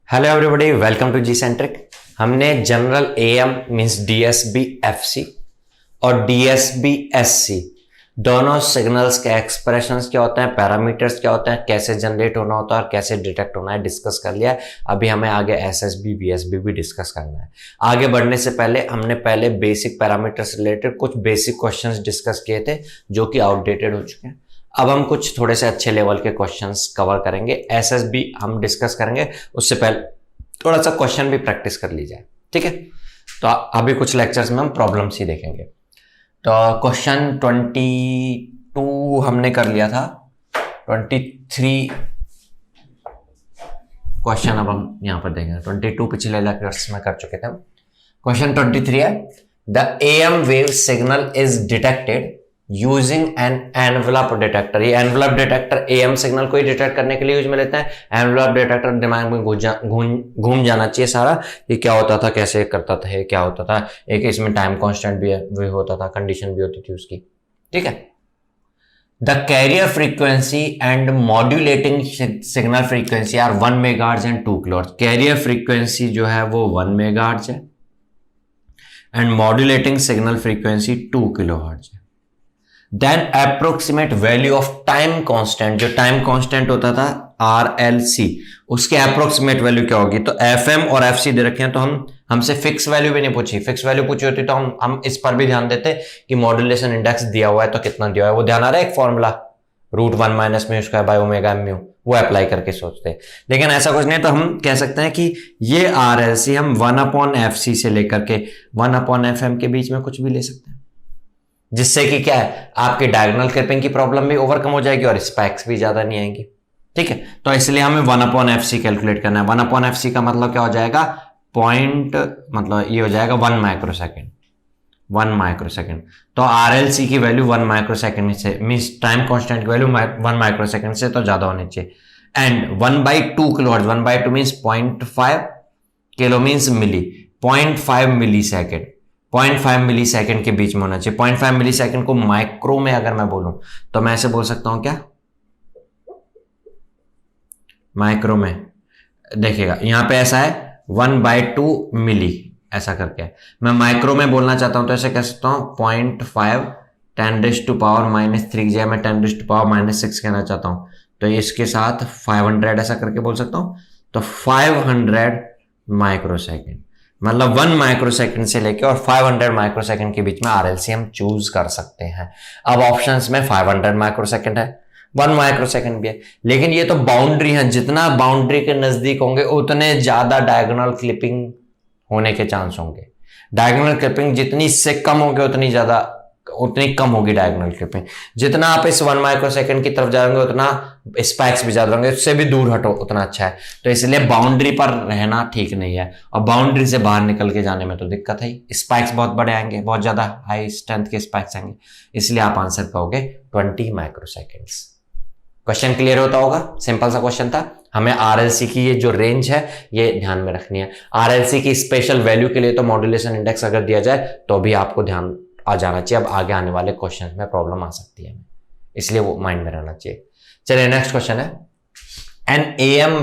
Hello everybody, welcome to G centric. हमने general AM means DSB FC और DSB SC दोनों signals के expressions क्या होते हैं, पैरामीटर्स क्या होते हैं, कैसे जनरेट होना होता है और कैसे डिटेक्ट होना है डिस्कस कर लिया है। अभी हमें आगे एसएसबी बीएसबी भी डिस्कस करना है। आगे बढ़ने से पहले हमने पहले बेसिक पैरामीटर्स रिलेटेड कुछ बेसिक क्वेश्चंस डिस्कस किए थे जो कि आउटडेटेड हो चुके हैं। अब हम कुछ थोड़े से अच्छे लेवल के क्वेश्चंस कवर करेंगे। एसएसबी हम डिस्कस करेंगे, उससे पहले थोड़ा सा क्वेश्चन भी प्रैक्टिस कर ली जाए, ठीक है। तो अभी कुछ लेक्चर्स में हम प्रॉब्लम्स ही देखेंगे। तो क्वेश्चन 22 हमने कर लिया था, 23 क्वेश्चन अब हम यहां पर देखेंगे। 22 पिछले लेक्चर्स में कर चुके थे हम। क्वेश्चन 23 है, the AM wave signal is detected using an envelope detector. ये एनवलप डिटेक्टर एएम सिग्नल को ही डिटेक्ट करने के लिए यूज में लेते हैं। एनवलप डिटेक्टर दिमाग में घूम जाना चाहिए सारा, ये क्या होता था, कैसे करता था, ये क्या होता था। एक इसमें टाइम कांस्टेंट भी होता था, कंडीशन भी होती थी उसकी, ठीक है। The carrier frequency and modulating signal frequency are 1 megahertz and 2 kilohertz. Carrier frequency जो है वो 1 मेगाहर्ट्ज है and modulating signal frequency 2 kilohertz है। Then approximate value of time constant, जो टाइम कांस्टेंट होता था RLC, उसके अप्रोक्सीमेट वैल्यू क्या होगी। तो FM और FC दे रखे हैं, तो हमसे फिक्स वैल्यू भी नहीं पूछी। फिक्स वैल्यू पूछी होती तो हम इस पर भी ध्यान देते कि मॉड्यूलेशन इंडेक्स दिया हुआ है तो कितना दिया हुआ है, वो ध्यान आ रहा है। एक formula √1 minus mu square by omega mu, वो अप्लाई करके सोचते हैं। लेकिन ऐसा कुछ नहीं, तो हम कह सकते हैं कि ये RLC हम 1/FC से लेकर के 1/FM के बीच में कुछ भी ले सकते हैं, जिससे कि क्या है, आपकी डायगोनल क्लिपिंग की प्रॉब्लम भी ओवरकम हो जाएगी और स्पाइक्स भी ज्यादा नहीं आएंगी, ठीक है। तो इसलिए हमें 1/FC कैलकुलेट करना है। 1/FC का मतलब क्या हो जाएगा, पॉइंट, मतलब ये हो जाएगा 1 माइक्रोसेकंड। 1 माइक्रोसेकंड, तो RLC की वैल्यू 1 माइक्रोसेकंड से, मींस टाइम कांस्टेंट की वैल्यू 1 माइक्रोसेकंड से तो ज्यादा होनी चाहिए। And 1/2 kilohertz, 1/2 means 0.5 kilo means milli, 0.5 millisecond, 0.5 millisecond के बीच में होना चाहिए। 0.5 मिली सेकेंड को माइक्रो में अगर मैं बोलूं तो मैं ऐसे बोल सकता हूं, क्या माइक्रो में, देखिएगा यहां पे ऐसा है 1/2 मिली, ऐसा करके मैं माइक्रो में बोलना चाहता हूं तो ऐसे कह सकता हूं 0.5 10⁻³ मैं 10⁻⁶ कहना चाहता हूं, तो इसके साथ 500 ऐसा करके बोल सकता हूं। तो 500 माइक्रोसेकंड, मतलब 1 माइक्रोसेकंड से लेके और 500 माइक्रोसेकंड के बीच में RLC हम चूज कर सकते हैं। अब ऑप्शंस में 500 माइक्रोसेकंड है, 1 माइक्रोसेकंड भी है, लेकिन ये तो बाउंड्री है। जितना बाउंड्री के नजदीक होंगे उतने ज्यादा डायगोनल क्लिपिंग होने के चांस होंगे। डायगोनल क्लिपिंग जितनी इससे कम होगी उतनी कम होगी डायगोनल क्लिपिंग। जितना आप इस 1 माइक्रोसेकंड की तरफ जाएंगे उतना स्पाइक्स भी ज्यादा होंगे, उससे भी दूर हटो उतना अच्छा है। तो इसलिए बाउंड्री पर रहना ठीक नहीं है, और बाउंड्री से बाहर निकल के जाने में तो दिक्कत है, स्पाइक्स बहुत बड़े आएंगे, बहुत ज्यादा हाई स्ट्रेंथ के स्पाइक्स आएंगे। इसलिए आप आंसर पाओगे 20 माइक्रोसेकंड्स। क्वेश्चन क्लियर होता होगा, सिंपल सा क्वेश्चन था। हमें RLC की ये जो रेंज है ये ध्यान में रखनी है। RLC की स्पेशल वैल्यू के लिए तो मॉड्यूलेशन इंडेक्स अगर दिया जाए तो भी आपको ध्यान आ जाना चाहिए। अब आगे आने वाले क्वेश्चन में प्रॉब्लम आ सकती है, इसलिए वो माइंड में रहना चाहिए। चलिए नेक्स्ट क्वेश्चन है, एन AM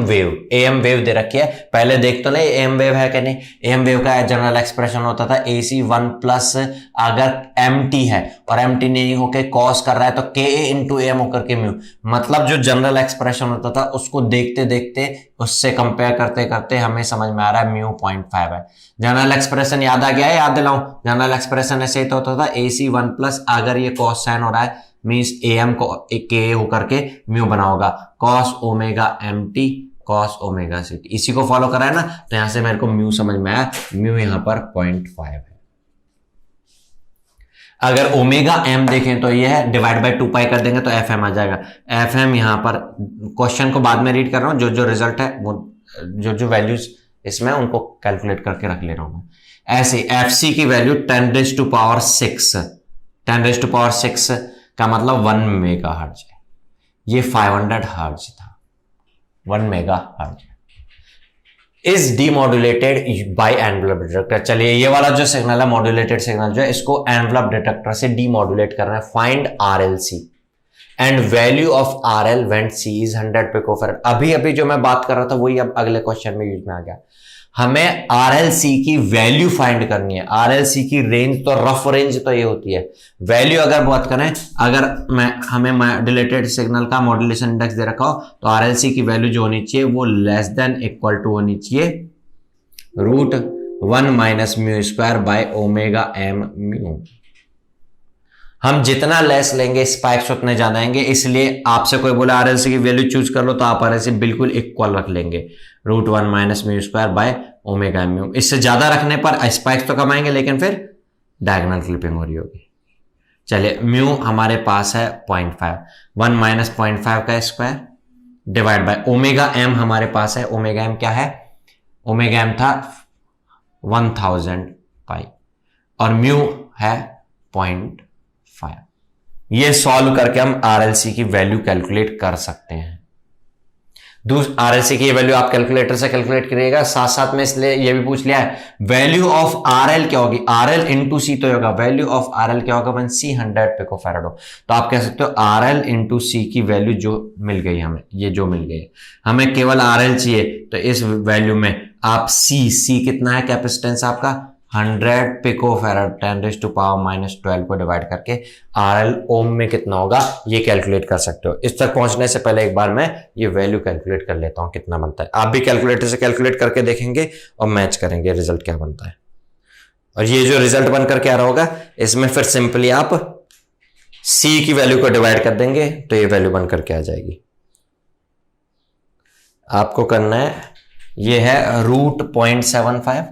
वेव दे रखी है। पहले देख तो नहीं AM वेव है कि नहीं। AM वेव का जनरल एक्सप्रेशन होता था AC1+ अगर MT है और MT नहीं होके कॉस कर रहा है तो KA/AM होकर के म्यू, मतलब जो जनरल एक्सप्रेशन होता था उसको देखते देखते उससे कंपेयर करते करते हमें समझ में आ रहा है म्यू 0.5 है। जनरल एक्सप्रेशन याद आ गया है, याद दिलाऊं। जनरल एक्सप्रेशन ऐसे ही तो होता था, AC1+ अगर ये कॉस साइन हो रहा है मीन्स AM को के होकर के म्यू बना होगा, cos omega MT cos omega CT। इसी को फॉलो करा है ना, तो यहां से मेरे को म्यू समझ में आया, म्यू यहां पर 0.5 है। अगर ओमेगा M देखें तो ये है, डिवाइड बाय 2 कर देंगे तो FM आ जाएगा। FM यहां पर क्वेश्चन को बाद में रीड कर रहा हूं, जो रिजल्ट है वो जो वैल्यूज इसमें उनको कैलकुलेट करके रख ले रहा हूं मैं। ऐसे FC की वैल्यू 10⁻⁶, 10⁻⁶ का मतलब 1 मेगाहर्ट्ज है। ये 500 हर्ट्ज था, 1 megahertz is demodulated by envelope detector. चलिए ये वाला जो सिग्नल है, मॉड्यूलेटेड सिग्नल जो है, इसको एनवलप डिटेक्टर से डीमॉड्यूलेट करना है। Find RLC। And value of R L when C is 100 picofarad. अभी अभी जो मैं बात कर रहा था वही अब अगले क्वेश्चन में यूज में आ गया। हमें आरएलसी की वैल्यू फाइंड करनी है। आरएलसी की रेंज तो रफ रेंज तो ये होती है। वैल्यू अगर बात करें, अगर हमें मॉड्यूलेटेड सिग्नल का मॉड्यूलेशन इंडेक्स दे रखा हो तो आरएलसी की वैल्यू जो होनी चाहिए वो लेस देन इक्वल टू होनी चाहिए √1 minus mu square by omega M mu. हम जितना लेस लेंगे स्पाइक्स उतने ज्यादा आएंगे, इसलिए आपसे कोई बोला आरएलसी की वैल्यू चूज कर लो तो आप आरएलसी बिल्कुल इक्वल रख लेंगे √1 minus mu square by omega M mu. इससे ज्यादा रखने पर स्पाइक्स तो कम आएंगे लेकिन फिर डायगोनल क्लिपिंग हो रही होगी। चलिए म्यू हमारे पास है 0.5, 1 माइनस 0.5 का square divide by omega M हमारे पास है। ओमेगा एम क्या है? ओमेगा एम था 1000 पाई और म्यू है 0.5। ये सॉल्व करके हम आरएलसी की वैल्यू कैलकुलेट कर सकते हैं। आरएलसी की वैल्यू आप कैलकुलेटर से कैलकुलेट करिएगा। साथ साथ में इसलिए ये भी पूछ लिया है वैल्यू ऑफ आरएल क्या होगी। आरएल इंटू सी तो होगा, वैल्यू ऑफ आरएल क्या होगा वन सी 100 पिकोफैराड हो। तो आप कह सकते हो आरएल इंटू सी की वैल्यू जो मिल गई हमें, ये जो मिल गई हमें केवल आरएल चाहिए तो इस वैल्यू में आप सी कितना है कैपेसिटेंस आपका 100 पिकोफैराड 10⁻⁻12 को डिवाइड करके आरएल ओम में कितना होगा ये कैलकुलेट कर सकते हो। इस तक पहुंचने से पहले एक बार मैं ये वैल्यू कैलकुलेट कर लेता हूं कितना बनता है। आप भी कैलकुलेटर से कैलकुलेट करके देखेंगे और मैच करेंगे रिजल्ट क्या बनता है। और ये जो रिजल्ट बन करके आ रहा होगा इसमें फिर सिंपली आप सी की वैल्यू को डिवाइड कर देंगे तो ये वैल्यू बन करके आ जाएगी। आपको करना है ये है √0.75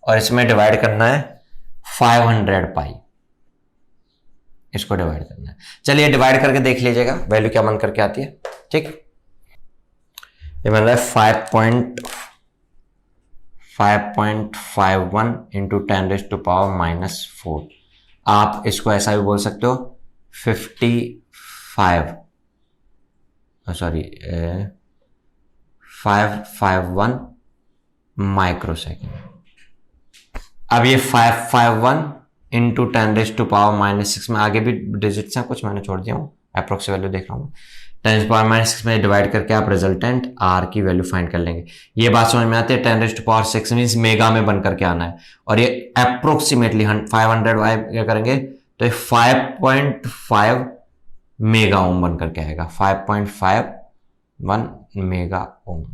और इसमें डिवाइड करना है 500 पाई, इसको डिवाइड करना है। चलिए डिवाइड करके देख लीजिएगा वैल्यू क्या बन करके आती है। ठीक, ये बन रहा है 5.51 इंटू 10⁻⁻4। आप इसको ऐसा भी बोल सकते हो 551 माइक्रोसेकेंड। अब ये 551 इंटू 10⁻⁻6 में आगे भी डिजिट्स हैं कुछ मैंने छोड़ दिया हूँ, अप्रोक्स वैल्यू देख रहा हूँ। 10⁻�6 में डिवाइड करके आप रिजल्टेंट आर की वैल्यू फाइंड कर लेंगे। ये बात समझ में आती है 10⁻6 मीन्स मेगा में बन करके आना है और ये अप्रोक्सीमेटली 500 क्या करेंगे तो ये 5.5 मेगा ओम बन करके आएगा। 5.51 मेगा ओम,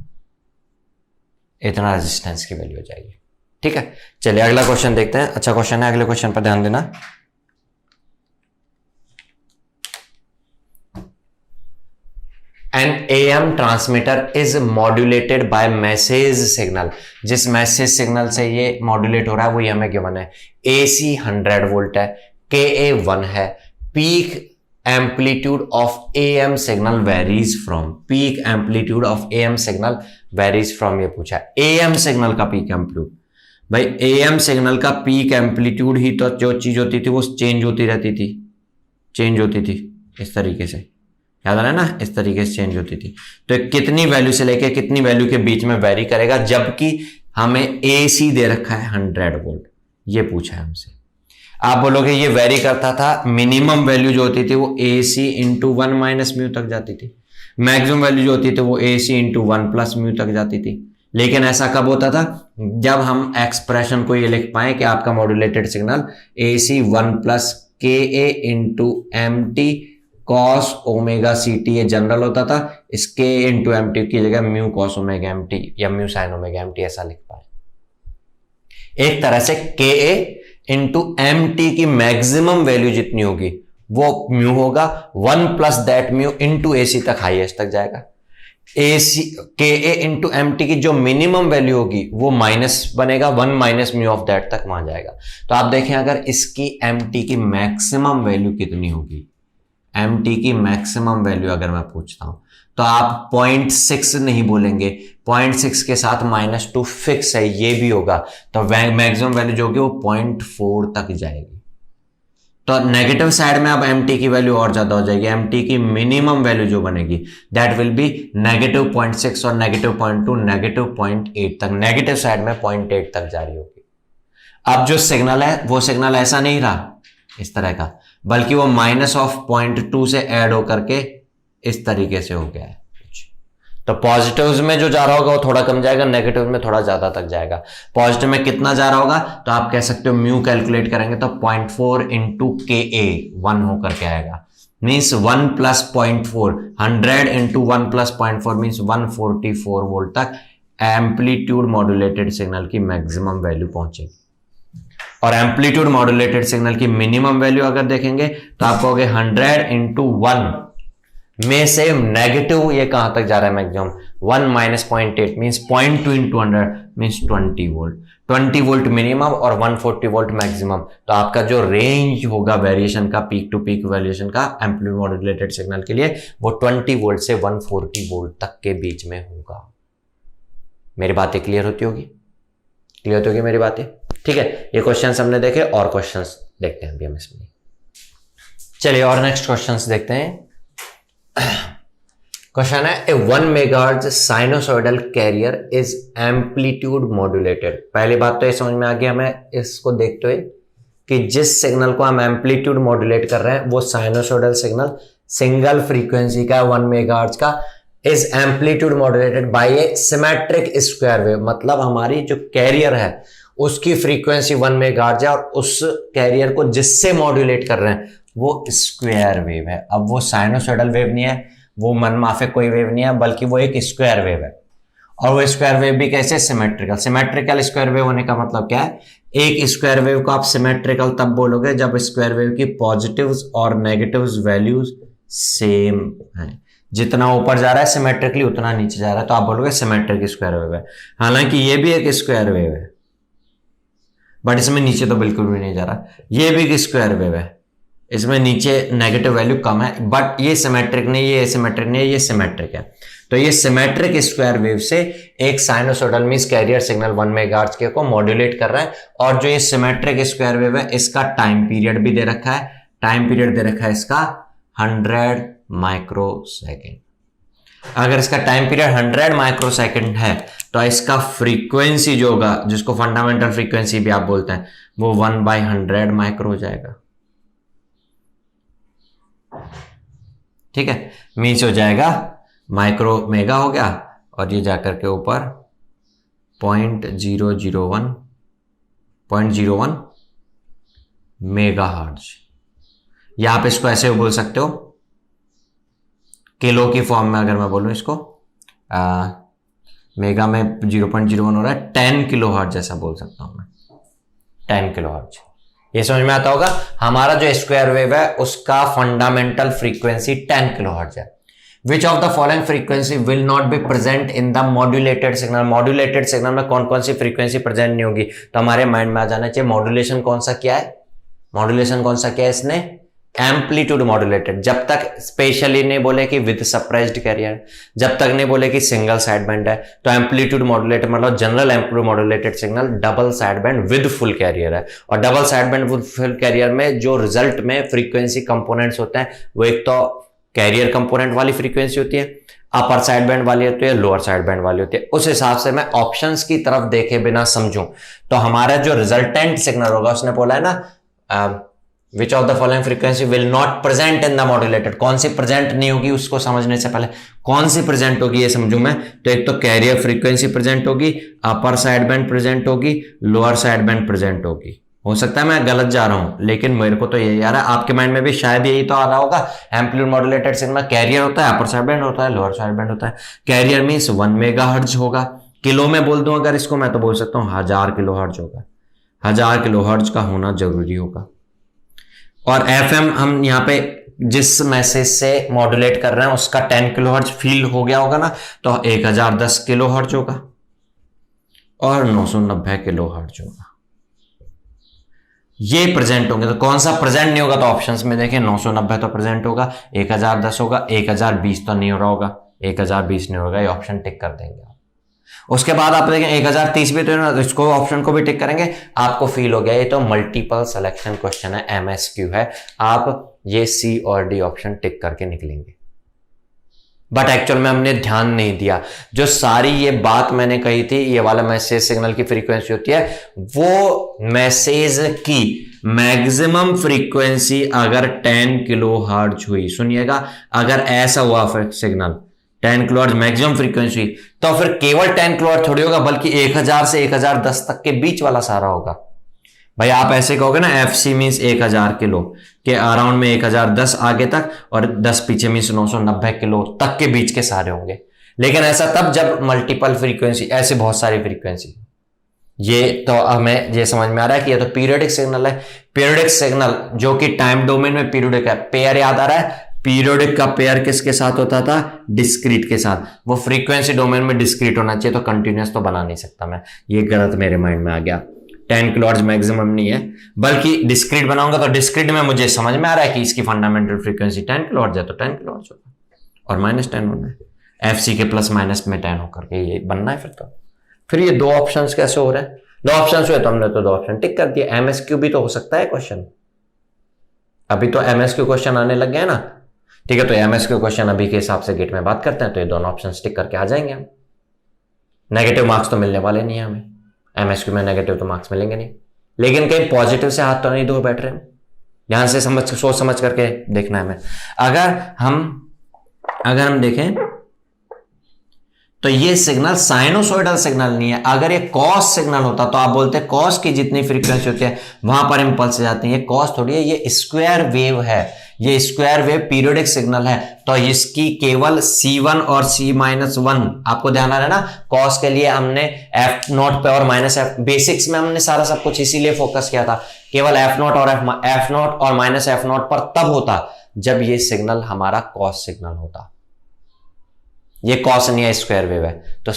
इतना रेजिस्टेंस की वैल्यू हो जाएगी। ठीक है, चलिए अगला क्वेश्चन देखते हैं। अच्छा क्वेश्चन है, अगले क्वेश्चन पर ध्यान देना। An AM transmitter is modulated by message signal। जिस मैसेज सिग्नल से ये मॉड्यूलेट हो रहा है वो ये हमें गिवन है। AC 100 वोल्ट है, KA 1 है। Peak amplitude of AM signal varies from, peak amplitude of AM signal varies from, ये पूछा है। AM सिग्नल का पीक एम्पलीट्यूड, भाई AM सिग्नल का पीक एम्पलीट्यूड ही तो जो चीज होती थी वो चेंज होती रहती थी, चेंज होती थी इस तरीके से, याद आ रहा है ना, इस तरीके से चेंज होती थी। तो कितनी वैल्यू से लेके कितनी वैल्यू के बीच में वेरी करेगा, जबकि हमें AC दे रखा है 100 वोल्ट, ये पूछा है हमसे। आप बोलोगे ये वेरी करता था, मिनिमम वैल्यू जो होती थी वो AC इंटू 1 माइनस म्यू तक जाती थी, मैक्सिमम वैल्यू जो होती थी वो AC इंटू 1 प्लस म्यू तक जाती थी। लेकिन ऐसा कब होता था, जब हम एक्सप्रेशन को ये लिख पाए कि आपका modulated signal AC 1 plus KA into MT cos omega CT, ये जनरल होता था। इस K इंटू MT की जगह म्यू कॉस ओमेगा MT या म्यू साइन ओमेगा MT ऐसा लिख पाए। एक तरह से KA इंटू MT की मैक्सिमम वैल्यू जितनी होगी वो म्यू होगा, 1 plus that mu into AC तक हाईएस्ट तक जाएगा। KA इंटू MT की जो मिनिमम वैल्यू होगी वो माइनस बनेगा, 1 माइनस म्यू ऑफ दैट तक वहां जाएगा। तो आप देखें अगर इसकी MT की मैक्सिमम वैल्यू कितनी होगी, MT की मैक्सिमम वैल्यू अगर मैं पूछता हूं तो आप 0.6 नहीं बोलेंगे, 0.6 के साथ -2 फिक्स है, ये भी होगा। तो मैक्सिमम वैल्यू जो होगी वो 0.4 तक जाएगी। तो नेगेटिव साइड में अब MT की वैल्यू और ज्यादा हो जाएगी। MT की मिनिमम वैल्यू जो बनेगी दैट विल बी -0.6 और -0.2 -0.8 तक, नेगेटिव साइड में 0.8 तक जा रही होगी। अब जो सिग्नल है वो सिग्नल ऐसा नहीं रहा इस तरह का, बल्कि वो -0.2 से ऐड होकर के इस तरीके से हो गया है। तो पॉजिटिव्स में जो जा रहा होगा वो थोड़ा कम जाएगा, नेगेटिव में थोड़ा ज्यादा तक जाएगा। पॉजिटिव में कितना जा रहा होगा तो आप कह सकते हो म्यू कैलकुलेट करेंगे तो 0.4 इंटू KA 1 होकर के आएगा, means 1 plus 0.4, 100 into 1 plus 0.4 means 144 volt तक एम्पलीट्यूड मॉड्यूलेटेड सिग्नल की मैक्सिमम वैल्यू पहुंचेगी। और एम्पलीट्यूड मॉड्यूलेटेड सिग्नल की मिनिमम वैल्यू अगर देखेंगे तो आप कहोगे 100 इंटू 1 में से नेगेटिव ये कहां तक जा रहा है maximum 1 minus 0.8 means 0.2 into 100 means 20 volt, 20 volt minimum और 140 वोल्ट मैक्सिमम। तो आपका जो रेंज होगा वेरिएशन का, पीक टू पीक वेरिएशन का एम्पलीट्यूड मॉड्यूलेटेड सिग्नल के लिए वो 20 वोल्ट से 140 वोल्ट तक के बीच में होगा। मेरी बातें क्लियर होती होगी? क्लियर होती होगी मेरी बातें? ठीक है, ये क्वेश्चंस हमने देखे और क्वेश्चंस देखते हैं अभी हम इसमें। चलिए और नेक्स्ट क्वेश्चंस देखते हैं। क्वेश्चन है a 1 megahertz sinusoidal carrier is amplitude modulated. पहली बात तो ये समझ में आ गया हमें इसको देखते हुए कि जिस सिग्नल को हम एम्पलीट्यूड मॉड्यूलेट कर रहे हैं वो साइनोसॉइडल सिग्नल सिंगल फ्रीक्वेंसी का 1 मेगाहर्ट्ज का is amplitude modulated by a symmetric square wave. मतलब हमारी जो कैरियर है उसकी फ्रीक्वेंसी 1 मेगाहर्ट्ज है और उस कैरियर को जिससे मॉड्यूलेट कर रहे हैं वो स्क्वायर वेव है। अब वो साइनोसॉइडल वेव नहीं है, वो मनमाफिक कोई वेव नहीं है, बल्कि वो एक स्क्वायर वेव है। और वो स्क्वायर वेव भी कैसे? सिमेट्रिकल। सिमेट्रिकल स्क्वायर वेव होने का मतलब क्या है? एक स्क्वायर वेव को आप सिमेट्रिकल तब बोलोगे जब स्क्वायर वेव की पॉजिटिव्स और नेगेटिव्स वैल्यूज सेम है। जितना ऊपर जा रहा है सिमेट्रिकली उतना नीचे जा रहा है, तो आप बोलोगे सिमेट्रिक स्क्वायर वेव है। हालांकि ये भी एक स्क्वायर वेव है बट इसमें नीचे तो बिल्कुल भी नहीं जा रहा। ये भी एक स्क्वायर वेव है, इसमें नीचे नेगेटिव वैल्यू कम है, बट ये सिमेट्रिक नहीं, ये सिमेट्रिक नहीं है, ये सिमेट्रिक है। तो ये सिमेट्रिक स्क्वायर वेव से एक sinusoidal means carrier signal 1 megahertz के को मॉड्यूलेट कर रहा है। और जो ये सिमेट्रिक स्क्वायर वेव है इसका टाइम पीरियड भी दे रखा है। टाइम पीरियड दे रखा है इसका 100 माइक्रोसेकंड। अगर इसका टाइम पीरियड 100 माइक्रोसेकंड है तो इसका फ्रीक्वेंसी जो होगा, जिसको फंडामेंटल फ्रीक्वेंसी भी आप बोलते हैं, वो 1/100 माइक्रो हो जाएगा। ठीक है, मीन्स हो जाएगा माइक्रो मेगा हो गया और ये जाकर के ऊपर 0.001 मेगाहर्ट्ज, या आप इसको ऐसे बोल सकते हो किलो की फॉर्म में। अगर मैं बोलूं इसको मेगा में 0.01 हो रहा है, 10 किलो हर्ट्ज जैसा बोल सकता हूं मैं, 10 किलो हर्ट्ज। ये समझ में आता होगा। हमारा जो स्क्वायर वेव है उसका फंडामेंटल फ्रीक्वेंसी 10 किलो हर्ट्ज है। Which of the following frequency will not be present in the modulated signal. Modulated signal में कौन कौन सी फ्रीक्वेंसी प्रेजेंट नहीं होगी? तो हमारे माइंड में आ जाना चाहिए मॉड्यूलेशन कौन सा किया है, मॉड्यूलेशन कौन सा किया है इसने? Amplitude modulated. जब तक स्पेशली नहीं बोले कि विद सप्रेस्ड कैरियर, जब तक नहीं बोले कि सिंगल साइड बैंड है, तो एम्पलीट्यूड मॉड्यूलेटेड मतलब general amplitude modulated signal double side band with full carrier है। और double side band with full carrier में जो रिजल्ट में फ्रीक्वेंसी कंपोनेंट्स होते हैं वो एक तो कैरियर कंपोनेंट वाली फ्रीक्वेंसी होती है, अपर साइड बैंड वाली होती है, लोअर साइड बैंड वाली होती है। उस हिसाब से मैं ऑप्शंस की तरफ देखे बिना समझूं तो हमारा जो रिजल्टेंट सिग्नल होगा, उसने बोला है ना which of the following frequency will not present in the modulated, कौन सी प्रेजेंट नहीं होगी उसको समझने से पहले कौन सी प्रेजेंट होगी ये समझूं मैं। तो एक तो कैरियर फ्रीक्वेंसी प्रेजेंट होगी, अपर साइड बैंड प्रेजेंट होगी, लोअर साइड बैंड प्रेजेंट होगी। हो सकता है मैं गलत जा रहा हूं लेकिन मेरे को तो यही आ रहा है, आपके माइंड में भी शायद यही तो आ रहा होगा। एम्पलीट्यूड मॉड्यूलेटेड सिग्नल कैरियर होता है, अपर साइड बैंड होता है, लोअर साइड बैंड होता है। कैरियर मींस 1 मेगाहर्ट्ज होगा। किलो में बोल दूं अगर इसको मैं तो बोल सकता हूं 1000 किलोहर्ट्ज होगा। 1000 किलोहर्ट्ज का होना जरूरी होगा। और एफएम हम यहाँ पे जिस मैसेज से मॉड्यूलेट कर रहे हैं उसका 10 किलोहर्ट्ज फील हो गया होगा ना, तो 1010 किलोहर्ट्ज होगा और 990 किलोहर्ट्ज होगा। ये प्रेजेंट होंगे। तो कौन सा प्रेजेंट नहीं होगा? तो ऑप्शंस में देखें 990 तो प्रेजेंट होगा, 1010 होगा, 1020 तो नहीं हो रहा होगा, 1020 नहीं होगा, ये ऑप्शन टिक कर देंगे आप। उसके बाद आप देखें 1030 भी तो है ना, तो इसको ऑप्शन को भी टिक करेंगे। आपको फील हो गया ये तो मल्टीपल सिलेक्शन क्वेश्चन है, एमएसक्यू है, आप ये सी और डी ऑप्शन टिक करके निकलेंगे। बट एक्चुअल में हमने ध्यान नहीं दिया। जो सारी ये बात मैंने कही थी, ये वाला मैसेज सिग्नल की फ्रीक्वेंसी होती है, वो मैसेज की मैक्सिमम फ्रीक्वेंसी अगर 10 किलो हर्ट्ज हुई, सुनिएगा, अगर ऐसा हुआ signal 10 kilo hertz maximum frequency हुई, तो फिर केवल 10 किलो हर्ट्ज थोड़ी होगा, बल्कि 1000 से 1010 तक के बीच वाला सारा होगा। भाई आप ऐसे कहोगे ना, FC मीन्स 1000 किलो के अराउंड में 1010 आगे तक, और 10 पीछे मीन्स 990 किलो तक के बीच के सारे होंगे। लेकिन ऐसा तब जब मल्टीपल फ्रीक्वेंसी, ऐसे बहुत सारी फ्रीक्वेंसी। ये तो हमें ये समझ में आ रहा है कि ये तो पीरियोडिक सिग्नल है। पीरियोडिक सिग्नल जो कि टाइम डोमेन में पीरियोडिक है। पेयर याद आ रहा है, पीरियोडिक का पेयर किसके साथ होता था? डिस्क्रीट के साथ। वो फ्रीक्वेंसी डोमेन में डिस्क्रीट होना चाहिए, तो कंटिन्यूअस तो बना नहीं सकता मैं, ये गलत मेरे माइंड में आ गया। 10 किलो हर्ट्ज मैक्सिमम नहीं है, बल्कि डिस्क्रीट बनाऊंगा तो डिस्क्रीट में मुझे समझ में आ रहा है कि इसकी फंडामेंटल फ्रीक्वेंसी 10 किलो हर्ट्ज है, तो 10 किलो हर्ट्ज होगा, और -10 होना है, FC के प्लस माइनस में 10 होकर के ये बनना है। फिर ये दो ऑप्शंस कैसे हो रहे हैं? दो ऑप्शंस हुए तो हमने तो दो ऑप्शन टिक कर दिया। MSQ भी तो हो सकता है क्वेश्चन, अभी तो MSQ क्वेश्चन आने लग गए ना, ठीक है। तो MSQ क्वेश्चन अभी के हिसाब से गेट में बात करते हैं, तो ये दोनों ऑप्शन टिक करके आ जाएंगे हम। नेगेटिव मार्क्स तो मिलने वाले नहीं है हमें, MSQ में नेगेटिव तो मार्क्स मिलेंगे नहीं, लेकिन कहीं पॉजिटिव से हाथ तो नहीं दो बैठ रहे हैं। ध्यान से सोच समझ करके देखना है हमें। अगर हम देखें तो ये सिग्नल साइनोसॉइडल सिग्नल नहीं है। अगर ये कॉस सिग्नल होता तो आप बोलते कॉस की जितनी फ्रीक्वेंसी होती है वहां पर इंपल्स जाती है। ये कॉस थोड़ी है, ये स्क्वायर वेव है, ये स्क्वायर वेव पीरियोडिक सिग्नल है, तो इसकी केवल C1 और C-1, आपको ध्यान आ रहा है ना। कॉस के लिए हमने F0 पे और -F, बेसिक्स में हमने सारा सब कुछ इसीलिए फोकस किया था, केवल F0 और -F0 पर तब होता जब ये सिग्नल हमारा कॉस सिग्नल होता। ये कॉस नहीं है, स्क्वायर वेव है। तो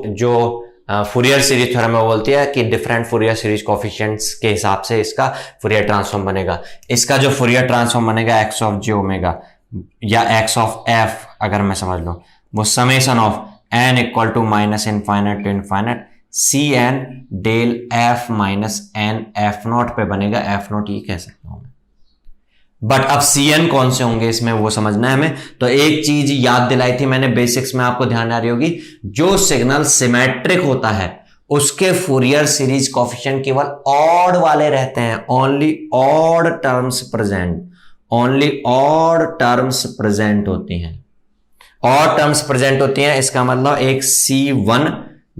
जो फूरियर सीरीज थ्योरम में बोलती है कि डिफरेंट फूरियर सीरीज कोफिशिएंट्स के हिसाब से इसका फूरियर ट्रांसफॉर्म बनेगा। इसका जो फूरियर ट्रांसफॉर्म बनेगा x ऑफ j ओमेगा या x ऑफ f, अगर मैं समझ लूं, वो summation of n equal to -infinite to infinite Cn del f minus n f0 पे बनेगा। f0 ये कह सकता हूं मैं, बट अब Cn कौन से होंगे इसमें वो समझना है हमें। तो एक चीज याद दिलाई थी मैंने बेसिक्स में, आपको ध्यान आ रही होगी, जो सिग्नल सिमेट्रिक होता है उसके फूरियर सीरीज कोएफिशिएंट केवल ऑड वाले रहते हैं, ओनली ऑड टर्म्स प्रेजेंट होती हैं, ऑड टर्म्स प्रेजेंट होती हैं। इसका मतलब एक C1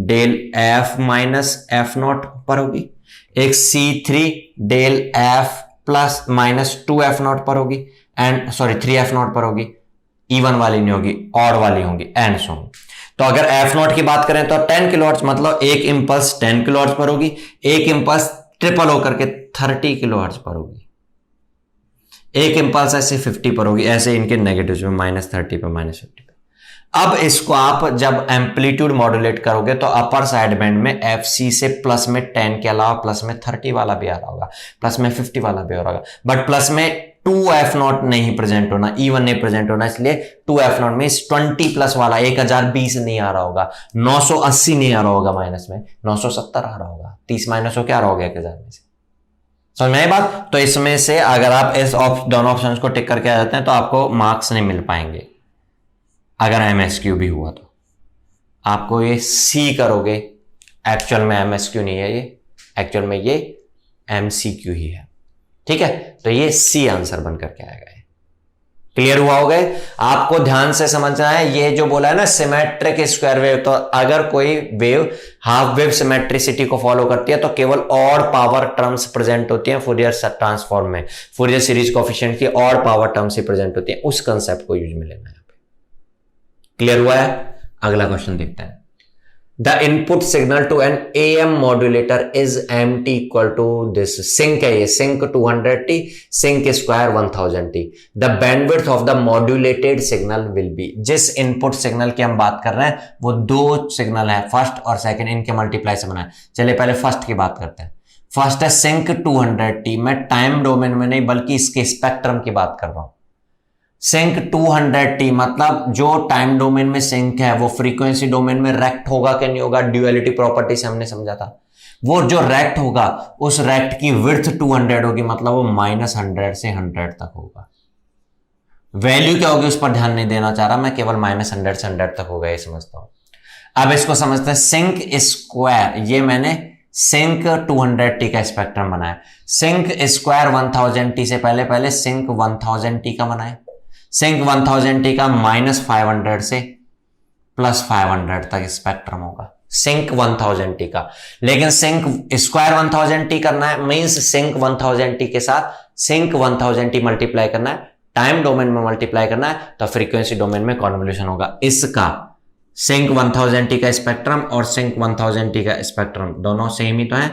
del f minus f0 पर होगी, एक C3 del f plus -2f0 पर होगी, एंड 3f0 पर होगी, इवन वाली नहीं होगी, ऑड वाली होंगी, एंड सो। तो अगर f0 की बात करें तो 10 किलो हर्ट्ज, मतलब एक इंपल्स 10 किलो हर्ट्ज पर होगी, एक इंपल्स ट्रिपल होकर के 30 किलो हर्ट्ज पर होगी, एक इंपल्स ऐसे 50 पर होगी, ऐसे इनके नेगेटिव में -30 पे -50 पे। अब इसको आप जब एम्पलीट्यूड मॉड्यूलेट करोगे तो अपर साइड बैंड में FC से प्लस में 10 के अलावा प्लस में 30 वाला भी आ रहा होगा, प्लस में 50 वाला भी आ रहा होगा, बट प्लस में 2f0 नहीं प्रेजेंट होना, इवन नहीं प्रेजेंट होना, इसलिए 2f0 में 20 प्लस वाला 1020 नहीं आ रहा होगा, 980 नहीं आ रहा होगा, माइनस में 970 आ रहा होगा, 30 माइनस हो क्या आ रहा होगा 1000 में से। समझ में आई बात? तो इसमें से अगर आप इस दोनों ऑप्शंस को टिक करके आ जाते हैं तो आपको मार्क्स नहीं मिल पाएंगे। अगर MSQ भी हुआ तो आपको ये C करोगे, एक्चुअल में MSQ नहीं है, ये एक्चुअल में ये MCQ ही है, ठीक है। तो ये C आंसर बन करके आएगा। क्लियर हुआ होगा? आपको ध्यान से समझना है, ये जो बोला है ना सिमेट्रिक स्क्वायर वेव, तो अगर कोई वेव हाफ वेव सिमेट्रिसिटी को फॉलो करती है तो केवल ऑड पावर टर्म्स प्रेजेंट होती हैं फूरियर ट्रांसफॉर्म में, फूरियर सीरीज कोएफिशिएंट की ऑड पावर टर्म्स ही प्रेजेंट होती है, उस कंसेप्ट को यूज में लेना है। क्लियर हुआ है? अगला क्वेश्चन देखते हैं। The input signal to an AM modulator is MT equal to this. Sinc है ये, sinc 200T, sinc square 1000T। The bandwidth of the modulated signal will be. जिस इनपुट सिग्नल की हम बात कर रहे हैं वो दो सिग्नल है, फर्स्ट और सेकंड, इनके मल्टीप्लाई से बना है। चलिए पहले फर्स्ट की बात करते हैं। फर्स्ट है सिंक 200T, मैं टाइम डोमेन में नहीं बल्कि इसके स्पेक्ट्रम की बात कर रहा हूं। सिंक 200T मतलब जो टाइम डोमेन में सिंक है वो फ्रीक्वेंसी डोमेन में रेक्ट होगा कि नहीं होगा, ड्यूअलिटी प्रॉपर्टी से हमने समझा था। वो जो रेक्ट होगा उस रेक्ट की विड्थ 200 होगी, मतलब वो -100 से 100 तक होगा। वैल्यू क्या होगी उस पर ध्यान नहीं देना चाह रहा मैं, केवल -100 से 100 तक होगा ये समझता हूं। अब इसको समझते हैं। सिंक स्क्वायर, ये मैंने सिंक 200T का स्पेक्ट्रम बनाए, सिंक स्क्वायर 1000T से पहले सिंक 1000T का बनाए, सिंक 1000T का -500 से +500 तक स्पेक्ट्रम होगा सिंक 1000T का। लेकिन सिंक स्क्वायर 1000T करना है, मींस सिंक 1000T के साथ सिंक 1000T मल्टीप्लाई करना है, टाइम डोमेन में मल्टीप्लाई करना है, तो फ्रीक्वेंसी डोमेन में कॉन्वोल्यूशन होगा। इसका सिंक 1000T का स्पेक्ट्रम और सिंक 1000T का स्पेक्ट्रम दोनों सेम ही तो है,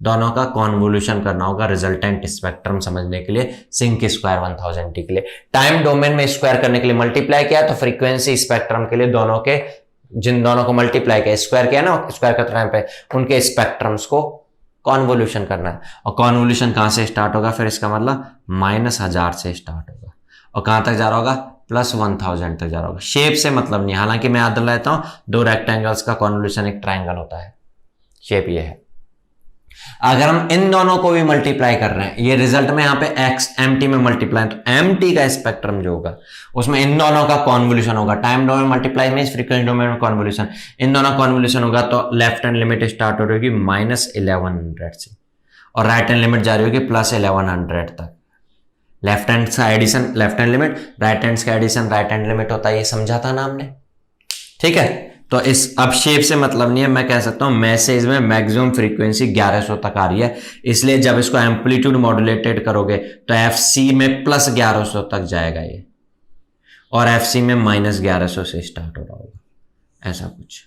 दोनों का कॉन्वोल्यूशन करना होगा रिजल्टेंट स्पेक्ट्रम समझने के लिए सिंक स्क्वायर 1000T के लिए। टाइम डोमेन में स्क्वायर करने के लिए मल्टीप्लाई किया, तो फ्रीक्वेंसी स्पेक्ट्रम के लिए दोनों के, जिन दोनों को मल्टीप्लाई किया, स्क्वायर किया ना, स्क्वायर करते टाइम पे उनके स्पेक्ट्रम्स को कॉन्वोल्यूशन करना है। और कॉन्वोल्यूशन कहां से स्टार्ट होगा, फिर इसका मतलब -1000 से स्टार्ट होगा और कहां तक जा रहा होगा, +1000 तक जा रहा होगा। शेप से मतलब नहीं, हालांकि मैं याद दिलाता हूं 2 रेक्टेंगल्स का कॉन्वोल्यूशन एक ट्रायंगल होता है, शेप ये है। अगर हम इन दोनों को भी मल्टीप्लाई कर रहे हैं, ये रिजल्ट में यहाँ पे x mt में मल्टीप्लाई, तो mt का स्पेक्ट्रम जो होगा उसमें इन दोनों का कॉन्वोल्यूशन होगा। टाइम डोमेन मल्टीप्लाई में फ्रीक्वेंसी डोमेन में कॉन्वोल्यूशन, इन दोनों कॉन्वोल्यूशन होगा, तो लेफ्ट हैंड लिमिट स्टार्ट हो रही होगी -1100 से और राइट हैंड लिमिट जा रही होगी +1100 तक। लेफ्ट हैंड का addition left hand limit, right hand का एडिशन राइट हैंड लिमिट होता है, ये समझा था ना हमने, ठीक है। तो इस अब शेप से मतलब नहीं है, मैं कह सकता हूं मैसेज में मैक्सिमम फ्रीक्वेंसी 1100 तक आ रही है, इसलिए जब इसको एम्पलीट्यूड मॉड्यूलेटेड करोगे तो FC में +1100 तक जाएगा ये, और FC में -1100 से स्टार्ट हो रहा होगा, ऐसा कुछ।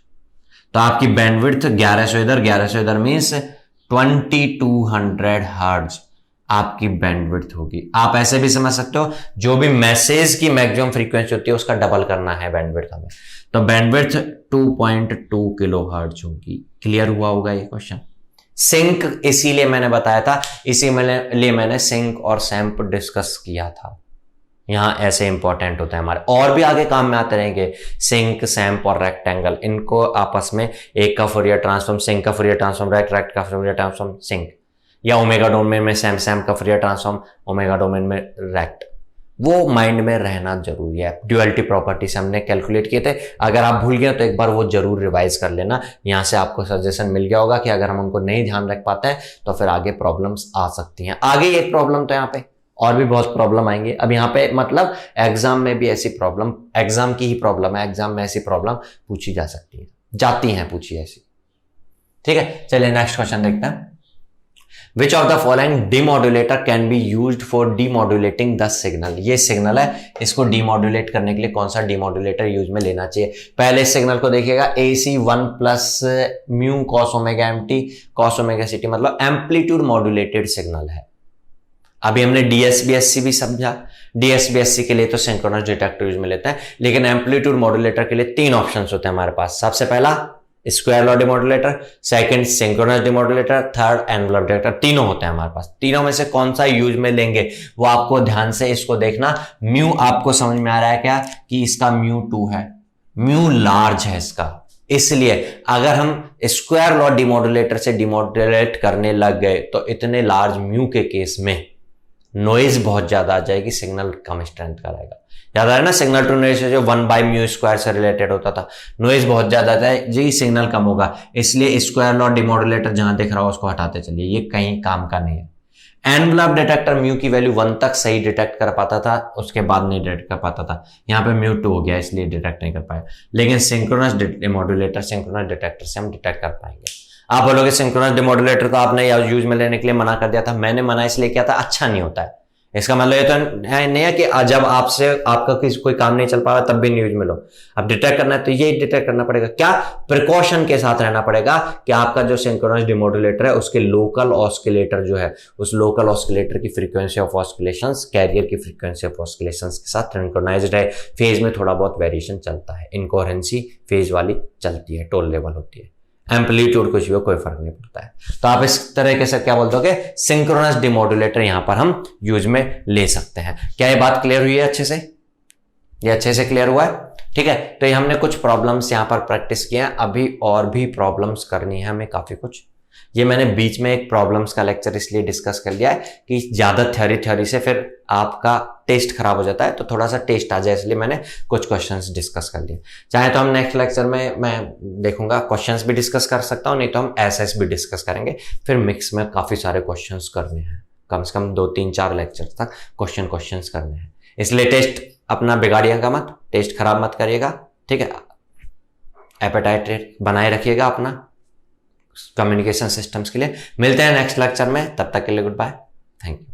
तो आपकी बैंडविड्थ 1100 इधर मीन्स 2200 हर्ट्ज आपकी बैंडविड्थ होगी। आप ऐसे भी समझ सकते हो, जो भी मैसेज की मैक्सिमम फ्रीक्वेंसी होती है उसका डबल करना है बैंडविड्थ हमें, तो बैंडविड्थ 2.2 किलोहर्ट्ज होगी। क्लियर हुआ होगा ये क्वेश्चन। सिंक इसीलिए मैंने बताया था, इसीलिए मैंने सिंक और सैंप डिस्कस किया था, यहां ऐसे इंपॉर्टेंट होता है हमारे, और भी आगे काम में आते रहेंगे। सिंक, सैंप और रेक्टेंगल, इनको आपस में एक का फूरियर ट्रांसफॉर्म सिंक का फूरियर ट्रांसफॉर्म रेक्ट का फूरियर ट्रांसफॉर्म सिंक, या ओमेगा डोमेन में सैम का फूरियर ट्रांसफॉर्म ओमेगा डोमेन में रेक्ट, वो माइंड में रहना जरूरी है। ड्यूअलिटी प्रॉपर्टी से हमने कैलकुलेट किए थे, अगर आप भूल गए तो एक बार वो जरूर रिवाइज कर लेना। यहां से आपको सजेशन मिल गया होगा कि अगर हम उनको नहीं ध्यान रख पाते हैं तो फिर आगे प्रॉब्लम्स आ सकती हैं। आगे एक प्रॉब्लम तो यहाँ पे और भी बहुत प्रॉब्लम आएंगे। अब यहाँ पे मतलब एग्जाम में भी ऐसी प्रॉब्लम, एग्जाम की ही प्रॉब्लम है, एग्जाम में ऐसी प्रॉब्लम पूछी जा सकती है, जाती हैं पूछी ऐसी, ठीक है। चलिए नेक्स्ट क्वेश्चन देखते हैं। Which of the following demodulator can be used for demodulating the signal? ये सिग्नल है, इसको डीमॉड्यूलेट करने के लिए कौन सा डीमॉड्यूलेटर यूज में लेना चाहिए। पहले इस सिग्नल को देखिएगा, AC1 plus mu cos omega MT cos omega CT, मतलब एम्पलीट्यूड मॉड्यूलेटेड सिग्नल है। अभी हमने DSB-SC भी समझा, DSB-SC के लिए तो सिंक्रोनस डिटेक्टर यूज में लेते हैं, लेकिन एम्पलीट्यूड मॉड्यूलेटर के लिए 3 ऑप्शंस होते हैं हमारे पास। सबसे पहला square law demodulator, second synchronous demodulator, third envelope detector, तीनों होते हैं हमारे पास। तीनों में से कौन सा यूज में लेंगे वो आपको ध्यान से इसको देखना। म्यू आपको समझ में आ रहा है क्या कि इसका म्यू 2 है, म्यू लार्ज है इसका, इसलिए अगर हम स्क्वायर लॉ डिमॉड्यूलेटर से डिमॉड्यूलेट करने लग गए तो इतने लार्ज म्यू के केस में नॉइज बहुत ज्यादा आ जाएगी, सिग्नल कम स्ट्रेंथ का रहेगा। याद है ना, सिग्नल टू नॉइज जो 1/μ² से रिलेटेड होता था, नॉइज बहुत ज्यादा आता है जी, सिग्नल कम होगा, इसलिए स्क्वायर लॉ डिमॉड्यूलेटर जहां दिख रहा हो उसको हटाते चलिए, ये कहीं काम का नहीं है। एनवलप डिटेक्टर म्यू की वैल्यू 1 तक सही डिटेक्ट कर पाता था, उसके बाद नहीं डिटेक्ट कर पाता था। यहाँ पे म्यू 2 हो गया इसलिए डिटेक्ट नहीं कर पाया, लेकिन सिंक्रोनस डिमॉड्यूलेटर सिंक्रोनस डिटेक्टर से हम डिटेक्ट कर पाएंगे। आप बोलोगे सिंक्रोनस डिमॉड्यूलेटर तो आपने यूज में लेने के लिए मना कर दिया था। मैंने मना इसलिए किया था, अच्छा नहीं होता है। इसका मतलब ये तो नहीं है कि जब आपसे आपका कोई काम नहीं चल पा रहा तब भी न्यूज में लो। अब डिटेक्ट करना है तो ये डिटेक्ट करना पड़ेगा, क्या प्रिकॉशन के साथ रहना पड़ेगा कि आपका जो सिंक्रोनस डिमॉड्यूलेटर है उसके लोकल ऑस्किलेटर जो है, उस लोकल ऑस्किलेटर की फ्रीक्वेंसी ऑफ ऑस्किलेशंस कैरियर की फ्रीक्वेंसी ऑफ ऑस्किलेशंस के साथ सिंक्रोनाइज्ड है। फेज में थोड़ा बहुत वेरिएशन चलता है, इनकोहेरेंसी फेज वाली चलती है, टोल लेवल होती है, एम्पलीट्यूड कुछ भी कोई फर्क नहीं पड़ता है। तो आप इस तरह से क्या बोल दोगे, सिंक्रोनस डिमॉड्यूलेटर यहां पर हम यूज में ले सकते हैं। क्या ये बात क्लियर हुई है अच्छे से? ये अच्छे से क्लियर हुआ है, ठीक है। तो ये हमने कुछ प्रॉब्लम्स यहां पर प्रैक्टिस किए हैं, अभी और भी प्रॉब्लम्स करनी है हमें, काफी कुछ ये मैंने बीच में एक प्रॉब्लम्स का लेक्चर इसलिए डिस्कस कर लिया है कि ज़्यादा थ्योरी से फिर आपका टेस्ट खराब हो जाता है, तो थोड़ा सा टेस्ट आ जाए इसलिए मैंने कुछ क्वेश्चंस डिस्कस कर लिए। चाहे तो हम नेक्स्ट लेक्चर में मैं देखूंगा क्वेश्चंस भी डिस्कस कर सकता हूँ, नहीं तो हम एसएस भी डिस्कस करेंगे। फिर मिक्स में काफ़ी सारे क्वेश्चंस करने हैं, कम से कम 2-3-4 लेक्चर तक क्वेश्चंस करने हैं। इसलिए टेस्ट अपना बिगाड़िएगा मत, टेस्ट खराब मत करिएगा, ठीक है। एपेटाइट बनाए रखिएगा अपना कम्युनिकेशन सिस्टम्स के लिए। मिलते हैं नेक्स्ट लेक्चर में, तब तक के लिए गुड बाय, थैंक यू।